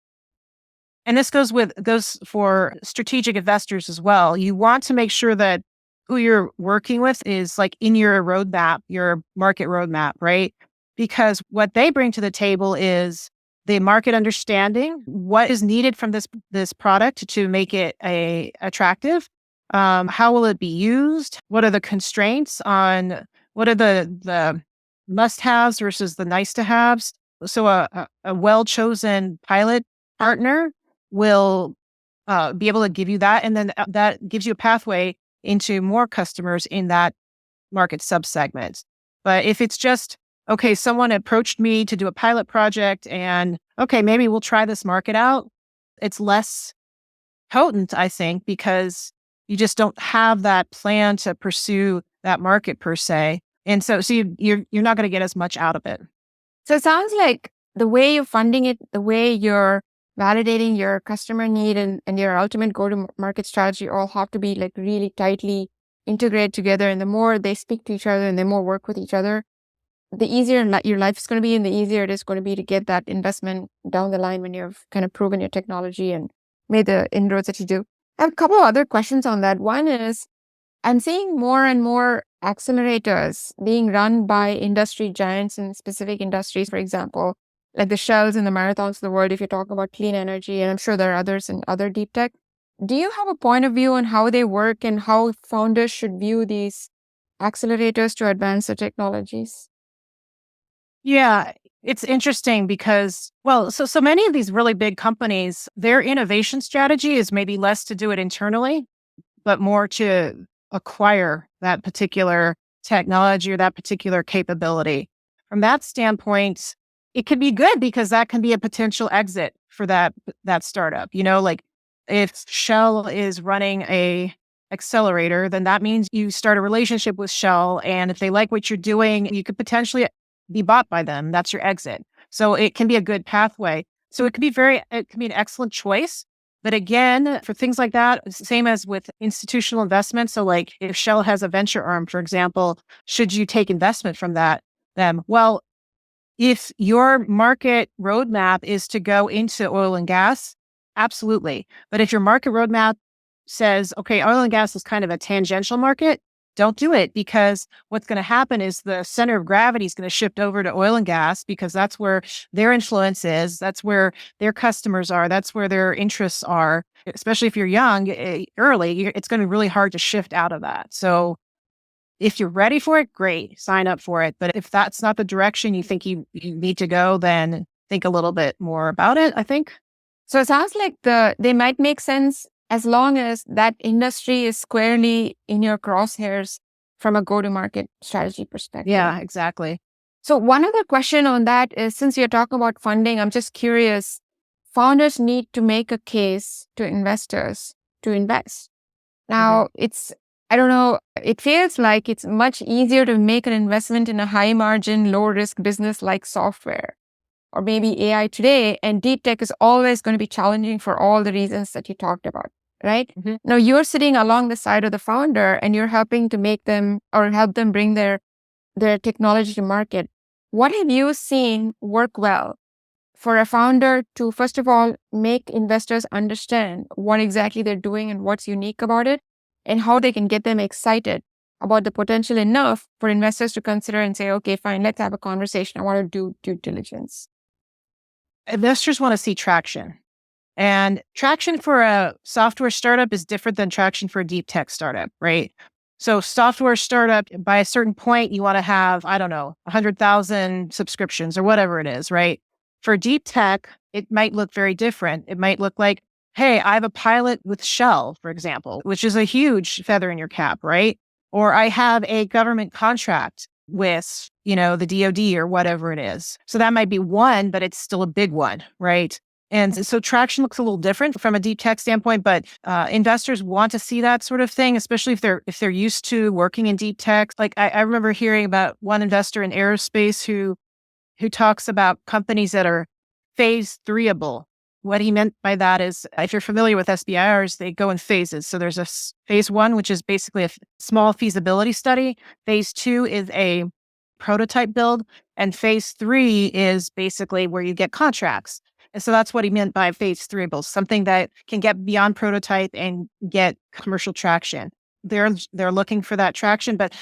and this goes for strategic investors as well. You want to make sure that who you're working with is like in your roadmap, your market roadmap, right? Because what they bring to the table is the market understanding, what is needed from this product to make it attractive. How will it be used? What are the constraints on what are the must-haves versus the nice-to-haves? So a well-chosen pilot partner will be able to give you that, and then that gives you a pathway into more customers in that market subsegment. But if it's just, okay, someone approached me to do a pilot project and, okay, maybe we'll try this market out, it's less potent, I think, because you just don't have that plan to pursue that market per se. And so you're not going to get as much out of it. So it sounds like the way you're funding it, the way you're validating your customer need and your ultimate go-to-market strategy all have to be like really tightly integrated together. And the more they speak to each other and the more work with each other, the easier your life is going to be and the easier it is going to be to get that investment down the line when you've kind of proven your technology and made the inroads that you do. I have a couple of other questions on that. One is, I'm seeing more and more accelerators being run by industry giants in specific industries, for example, like the Shells and the Marathons of the world, if you're talking about clean energy, and I'm sure there are others in other deep tech. Do you have a point of view on how they work and how founders should view these accelerators to advance the technologies? Yeah, it's interesting because, well, so many of these really big companies, their innovation strategy is maybe less to do it internally, but more to acquire that particular technology or that particular capability. From that standpoint, it could be good because that can be a potential exit for that startup. Like if Shell is running a accelerator, then that means you start a relationship with Shell, and if they like what you're doing, you could potentially be bought by them. That's your exit. So it can be a good pathway. So it can be an excellent choice. But again, for things like that, same as with institutional investment. So like if Shell has a venture arm, for example, should you take investment from them? Well, if your market roadmap is to go into oil and gas, absolutely. But if your market roadmap says, okay, oil and gas is kind of a tangential market, don't do it, because what's going to happen is the center of gravity is going to shift over to oil and gas because that's where their influence is. That's where their customers are. That's where their interests are. Especially if you're young, early, it's going to be really hard to shift out of that. So if you're ready for it, great, sign up for it. But if that's not the direction you think you need to go, then think a little bit more about it, I think. So it sounds like they might make sense as long as that industry is squarely in your crosshairs from a go-to-market strategy perspective. Yeah, exactly. So one other question on that is, since you're talking about funding, I'm just curious, founders need to make a case to investors to invest. Now, I don't know, it feels like it's much easier to make an investment in a high margin, low risk business like software or maybe AI today. And deep tech is always going to be challenging for all the reasons that you talked about, right? Mm-hmm. Now you're sitting along the side of the founder and you're helping to make them or help them bring their technology to market. What have you seen work well for a founder to, first of all, make investors understand what exactly they're doing and what's unique about it, and how they can get them excited about the potential enough for investors to consider and say, okay, fine, let's have a conversation. I want to do due diligence. Investors want to see traction. And traction for a software startup is different than traction for a deep tech startup, right? So software startup, by a certain point, you want to have, 100,000 subscriptions or whatever it is, right? For deep tech, it might look very different. It might look like, hey, I have a pilot with Shell, for example, which is a huge feather in your cap, right? Or I have a government contract with, the DoD or whatever it is. So that might be one, but it's still a big one, right? And so traction looks a little different from a deep tech standpoint, but investors want to see that sort of thing, especially if they're used to working in deep tech. Like I remember hearing about one investor in aerospace who talks about companies that are phase 3-able. What he meant by that is, if you're familiar with SBIRs, they go in phases. So there's a phase 1, which is basically a small feasibility study. Phase 2 is a prototype build, and phase 3 is basically where you get contracts. And so that's what he meant by phase 3-able, something that can get beyond prototype and get commercial traction. They're looking for that traction, but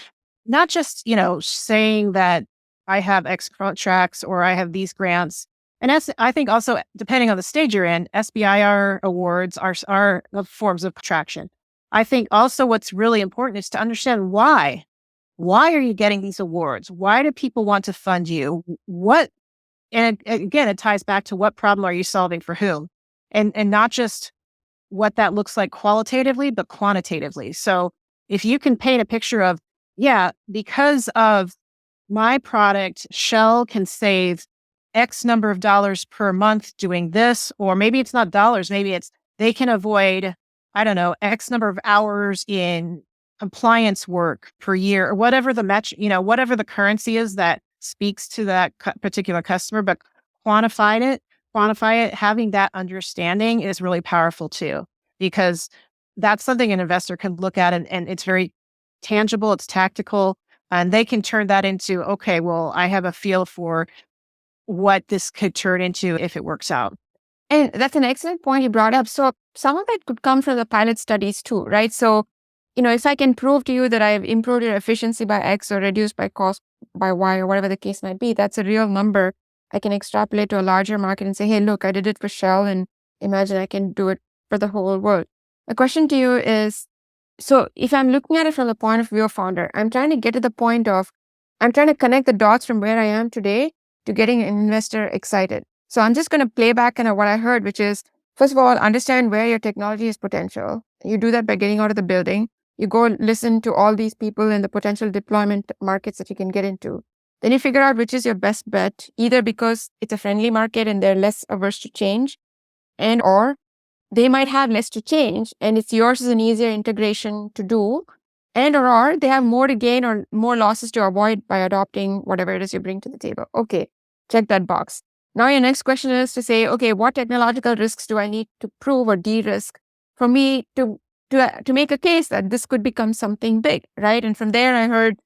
not just, saying that I have X contracts or I have these grants. And I think also, depending on the stage you're in, SBIR awards are forms of traction. I think also what's really important is to understand why. Why are you getting these awards? Why do people want to fund you? And again, it ties back to what problem are you solving for whom? And not just what that looks like qualitatively, but quantitatively. So if you can paint a picture of, because of my product, Shell can save X number of dollars per month doing this, or maybe it's not dollars, maybe it's they can avoid, X number of hours in compliance work per year, or whatever the whatever the currency is that speaks to that particular customer, but quantify it, having that understanding is really powerful too, because that's something an investor can look at and it's very tangible, it's tactical, and they can turn that into, okay, well, I have a feel for what this could turn into if it works out. And that's an excellent point you brought up. So some of it could come from the pilot studies too, right? So, if I can prove to you that I've improved your efficiency by X or reduced by cost by Y or whatever the case might be, that's a real number. I can extrapolate to a larger market and say, hey, look, I did it for Shell and imagine I can do it for the whole world. The question to you is, so if I'm looking at it from the point of view of founder, I'm trying to get to the point of, I'm trying to connect the dots from where I am today to getting an investor excited. So I'm just going to play back kind of what I heard, which is, first of all, understand where your technology has potential. You do that by getting out of the building. You go listen to all these people and the potential deployment markets that you can get into. Then you figure out which is your best bet, either because it's a friendly market and they're less averse to change, and or they might have less to change and it's yours as an easier integration to do, and or they have more to gain or more losses to avoid by adopting whatever it is you bring to the table. Okay, check that box. Now your next question is to say, okay, what technological risks do I need to prove or de-risk for me to make a case that this could become something big, right? And from there, I heard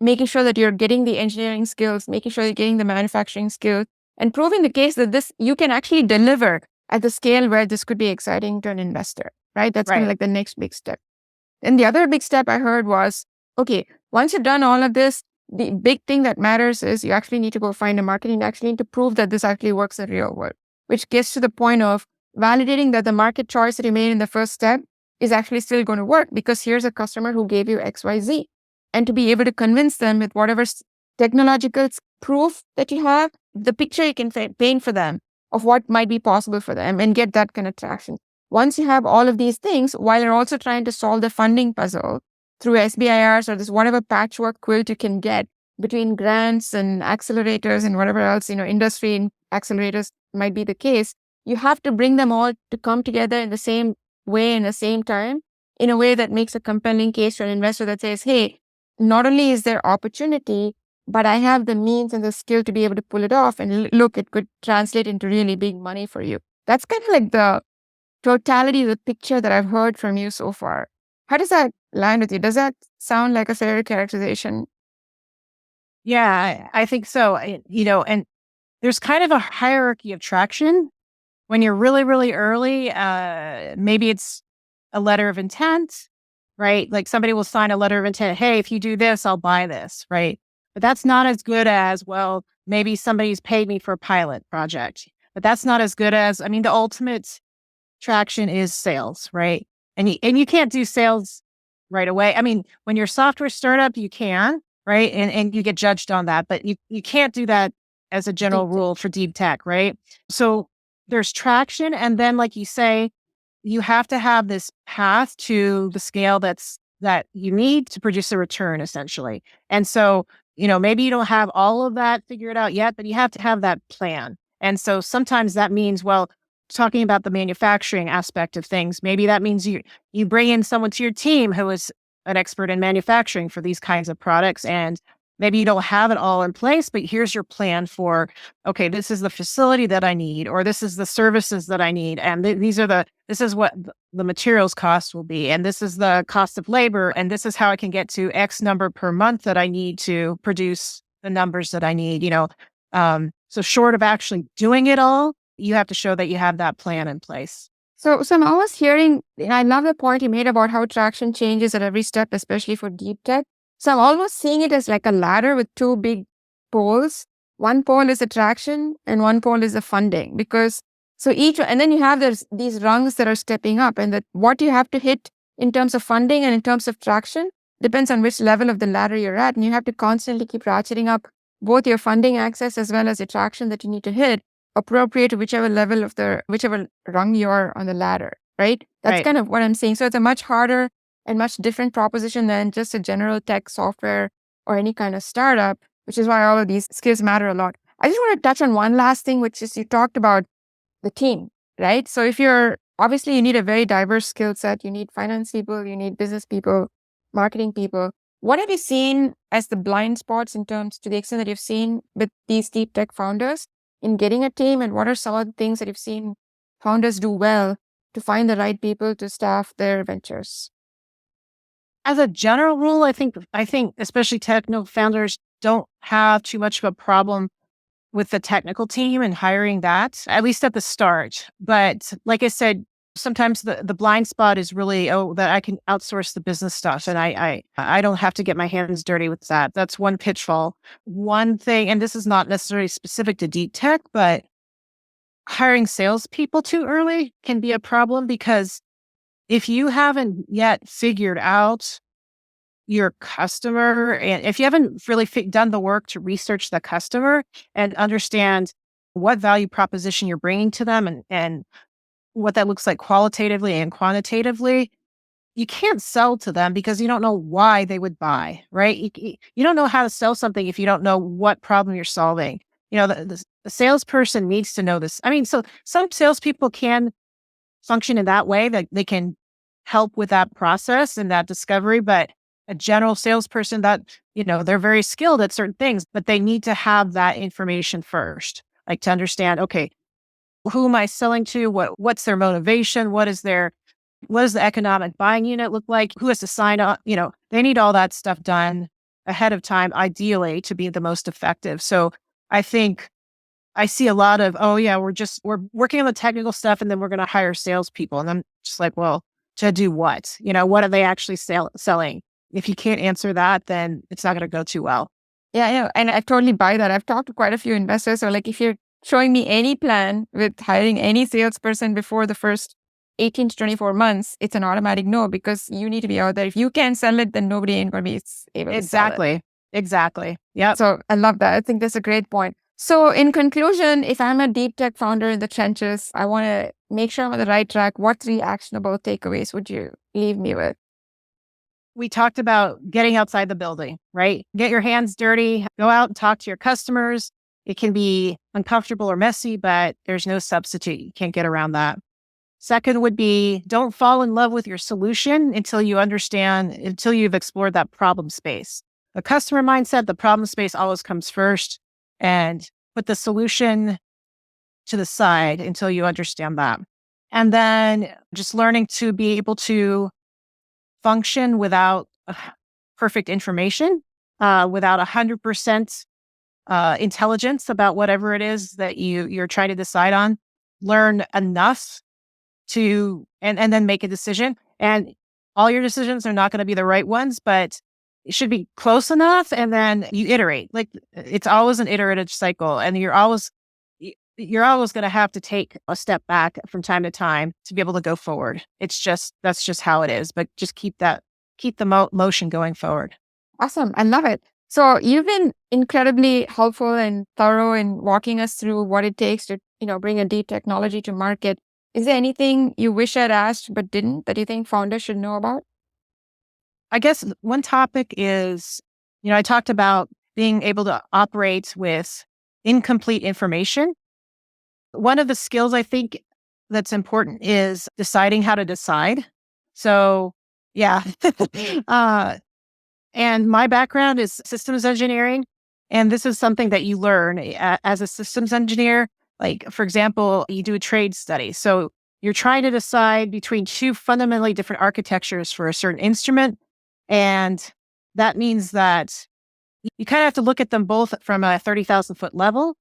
making sure that you're getting the engineering skills, making sure you're getting the manufacturing skills, and proving the case that this you can actually deliver at the scale where this could be exciting to an investor, right? That's kind of like the next big step. And the other big step I heard was, okay, once you've done all of this, the big thing that matters is you actually need to go find a market and you actually need to prove that this actually works in real world, which gets to the point of validating that the market choice that you made in the first step is actually still going to work, because here's a customer who gave you XYZ. And to be able to convince them with whatever technological proof that you have, the picture you can paint for them of what might be possible for them and get that kind of traction. Once you have all of these things, while you're also trying to solve the funding puzzle through SBIRs or this whatever patchwork quilt you can get between grants and accelerators and whatever else, industry and accelerators might be the case, you have to bring them all to come together in the same way in the same time, in a way that makes a compelling case to an investor that says, hey, not only is there opportunity, but I have the means and the skill to be able to pull it off. And look, it could translate into really big money for you. That's kind of like the totality of the picture that I've heard from you so far. How does that land with you? Does that sound like a fair characterization? Yeah, I think so. And there's kind of a hierarchy of traction when you're really, really early. Maybe it's a letter of intent, right? Like somebody will sign a letter of intent. Hey, if you do this, I'll buy this, right? But that's not as good as, well, maybe somebody's paid me for a pilot project, but that's not as good as, the ultimate traction is sales, right? And you can't do sales right away. When you're a software startup, you can, right? And you get judged on that, but you can't do that as a general rule for deep tech, right? So there's traction. And then, like you say, you have to have this path to the scale that you need to produce a return, essentially. And so, maybe you don't have all of that figured out yet, but you have to have that plan. And so sometimes that means, well, talking about the manufacturing aspect of things, maybe that means you bring in someone to your team who is an expert in manufacturing for these kinds of products. And maybe you don't have it all in place, but here's your plan for, okay, this is the facility that I need, or this is the services that I need. And this is what the materials cost will be. And this is the cost of labor. And this is how I can get to X number per month that I need to produce the numbers that I need, so short of actually doing it all, you have to show that you have that plan in place. So I'm always hearing, and I love the point you made about how traction changes at every step, especially for deep tech. So I'm almost seeing it as like a ladder with two big poles. One pole is the traction and one pole is the funding, and then you have these rungs that are stepping up, and that what you have to hit in terms of funding and in terms of traction depends on which level of the ladder you're at. And you have to constantly keep ratcheting up both your funding access as well as the traction that you need to hit, appropriate to whichever rung you're on the ladder, right? That's Right. kind of what I'm saying. So it's a much harder and much different proposition than just a general tech software or any kind of startup, which is why all of these skills matter a lot. I just want to touch on one last thing, which is you talked about the team, right? So obviously you need a very diverse skill set. You need finance people, you need business people, marketing people. What have you seen as the blind spots to the extent that you've seen with these deep tech founders in getting a team? And what are some of the things that you've seen founders do well to find the right people to staff their ventures? As a general rule, I think especially technical founders don't have too much of a problem with the technical team and hiring that, at least at the start. But like I said, sometimes the blind spot is really, that I can outsource the business stuff and I don't have to get my hands dirty with that. That's one pitfall. One thing, and this is not necessarily specific to deep tech, but hiring salespeople too early can be a problem, because if you haven't yet figured out your customer, and if you haven't really done the work to research the customer and understand what value proposition you're bringing to them, and what that looks like qualitatively and quantitatively, you can't sell to them because you don't know why they would buy, right? You don't know how to sell something if you don't know what problem you're solving. The salesperson needs to know this. So some salespeople can function in that way, that they can help with that process and that discovery, but a general salesperson, that, they're very skilled at certain things, but they need to have that information first, like to understand, okay, who am I selling to? What's their motivation? What does the economic buying unit look like? Who has to sign up? They need all that stuff done ahead of time, ideally, to be the most effective. So I think I see a lot of, we're working on the technical stuff and then we're going to hire salespeople. And I'm just like, well, to do what? What are they actually selling? If you can't answer that, then it's not going to go too well. Yeah. And I totally buy that. I've talked to quite a few investors. So like, if you're showing me any plan with hiring any salesperson before the first 18 to 24 months, it's an automatic no, because you need to be out there. If you can't sell it, then nobody ain't going to be able to sell it. Exactly. Yeah. So I love that. I think that's a great point. So in conclusion, if I'm a deep tech founder in the trenches, I want to make sure I'm on the right track. What 3 actionable takeaways would you leave me with? We talked about getting outside the building, right? Get your hands dirty, go out and talk to your customers. It can be uncomfortable or messy, but there's no substitute. You can't get around that. Second would be, don't fall in love with your solution until you've explored that problem space. The customer mindset, the problem space always comes first, and put the solution to the side until you understand that. And then just learning to be able to function without perfect information. without 100% intelligence about whatever it is that you're trying to decide on. Learn enough to and then make a decision. And all your decisions are not going to be the right ones, but it should be close enough. And then you iterate. Like it's always an iterative cycle, and you're always going to have to take a step back from time to time to be able to go forward. That's just how it is. But just keep the motion going forward. Awesome. I love it. So you've been incredibly helpful and thorough in walking us through what it takes to, bring a deep technology to market. Is there anything you wish I'd asked but didn't that you think founders should know about? I guess one topic is, I talked about being able to operate with incomplete information. One of the skills I think that's important is deciding how to decide. So, yeah. And my background is systems engineering. And this is something that you learn as a systems engineer. Like, for example, you do a trade study. So you're trying to decide between two fundamentally different architectures for a certain instrument. And that means that you kind of have to look at them both from a 30,000 foot level,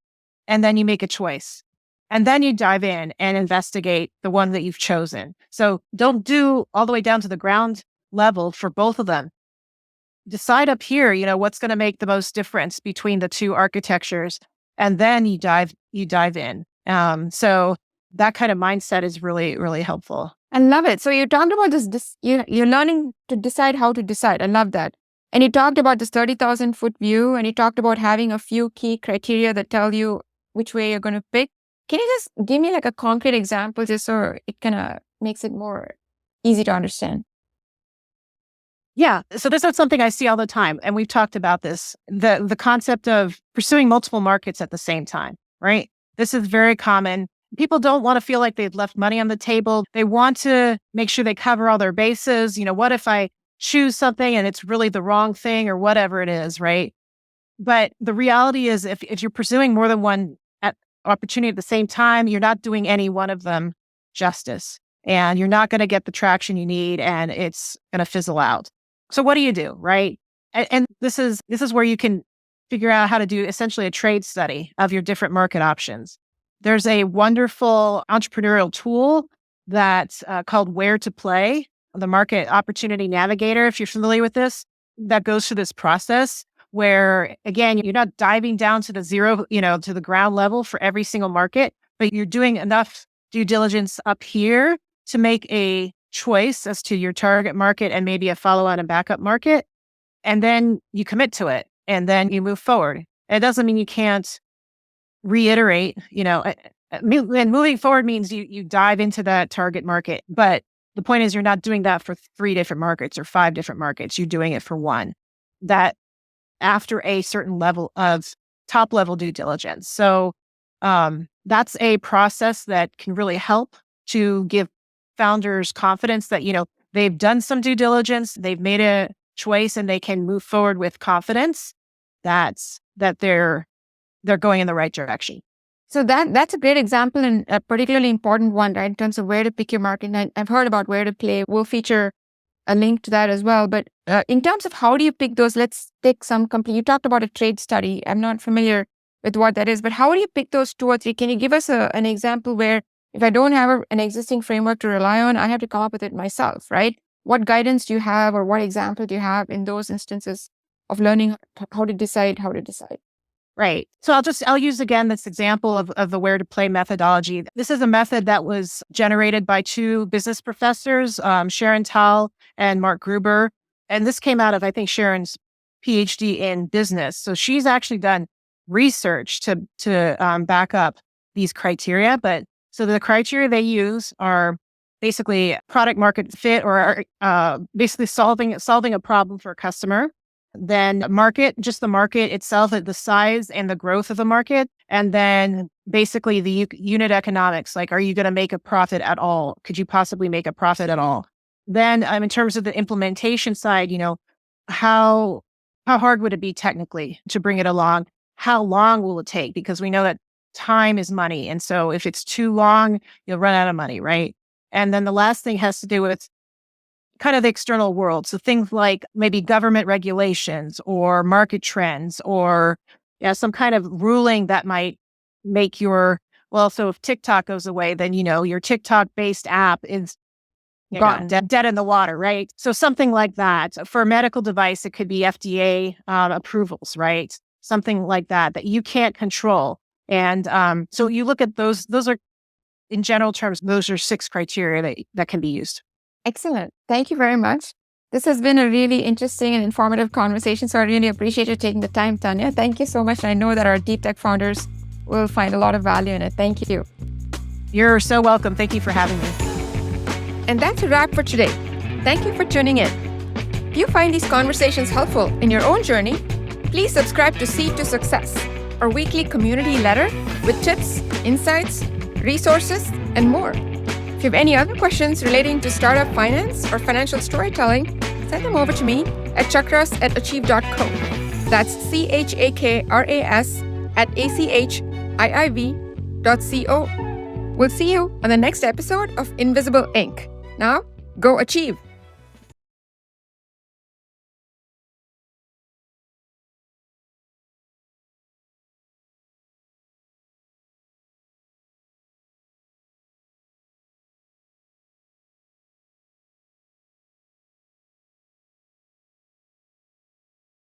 and then you make a choice. And then you dive in and investigate the one that you've chosen. So don't do all the way down to the ground level for both of them. Decide up here, what's going to make the most difference between the two architectures, and then you dive in. So that kind of mindset is really, really helpful. I love it. So you talked about this you're learning to decide how to decide. I love that. And you talked about this 30,000 foot view, and you talked about having a few key criteria that tell you which way you're going to pick. Can you just give me like a concrete example just so it kind of makes it more easy to understand? Yeah. So this is something I see all the time. And we've talked about this, the concept of pursuing multiple markets at the same time, right? This is very common. People don't want to feel like they've left money on the table. They want to make sure they cover all their bases. What if I choose something and it's really the wrong thing or whatever it is, right? But the reality is if you're pursuing more than one opportunity at the same time, you're not doing any one of them justice, and you're not going to get the traction you need, and it's going to fizzle out. So what do you do, right? And this is where you can figure out how to do essentially a trade study of your different market options. There's a wonderful entrepreneurial tool that's called Where to Play, the Market Opportunity Navigator, if you're familiar with this, that goes through this process where, again, you're not diving down to the zero, to the ground level for every single market, but you're doing enough due diligence up here to make a choice as to your target market and maybe a follow-on and backup market. And then you commit to it, and then you move forward. It doesn't mean you can't reiterate, and moving forward means you dive into that target market. But the point is, you're not doing that for 3 different markets or 5 different markets. You're doing it for one, that after a certain level of top level due diligence. So that's a process that can really help to give founders confidence that, they've done some due diligence, they've made a choice, and they can move forward with confidence that they're going in the right direction. So that's a great example and a particularly important one, right? In terms of where to pick your market. And I've heard about Where to Play. We'll feature a link to that as well. But in terms of how do you pick those, let's take some company. You talked about a trade study. I'm not familiar with what that is, but how do you pick those 2 or 3? Can you give us an example where if I don't have an existing framework to rely on, I have to come up with it myself, right? What guidance do you have, or what example do you have in those instances of learning how to decide? Right. So I'll use again this example of the Where to Play methodology. This is a method that was generated by 2 business professors, Sharon Tal and Mark Gruber. And this came out of, I think, Sharon's PhD in business. So she's actually done research to back up these criteria. But so the criteria they use are basically product market fit, or basically solving a problem for a customer. Then market, just the market itself, the size and the growth of the market. And then basically the unit economics, like, are you going to make a profit at all? Could you possibly make a profit at all? Then in terms of the implementation side, how hard would it be technically to bring it along? How long will it take? Because we know that time is money. And so if it's too long, you'll run out of money, right? And then the last thing has to do with kind of the external world. So things like maybe government regulations or market trends or some kind of ruling that might make so if TikTok goes away, then, your TikTok-based app is gone, dead in the water, right? So something like that. For a medical device, it could be FDA approvals, right? Something like that you can't control. And so you look at those are, in general terms, those are 6 criteria that can be used. Excellent. Thank you very much. This has been a really interesting and informative conversation. So I really appreciate you taking the time, Tanya. Thank you so much. I know that our deep tech founders will find a lot of value in it. Thank you. You're so welcome. Thank you for having me. And that's a wrap for today. Thank you for tuning in. If you find these conversations helpful in your own journey, please subscribe to Seed to Success, our weekly community letter with tips, insights, resources, and more. If you have any other questions relating to startup finance or financial storytelling, send them over to me at chakras@achieve.co. That's chakras@achiiv.co. We'll see you on the next episode of Invisible Ink. Now, go achieve.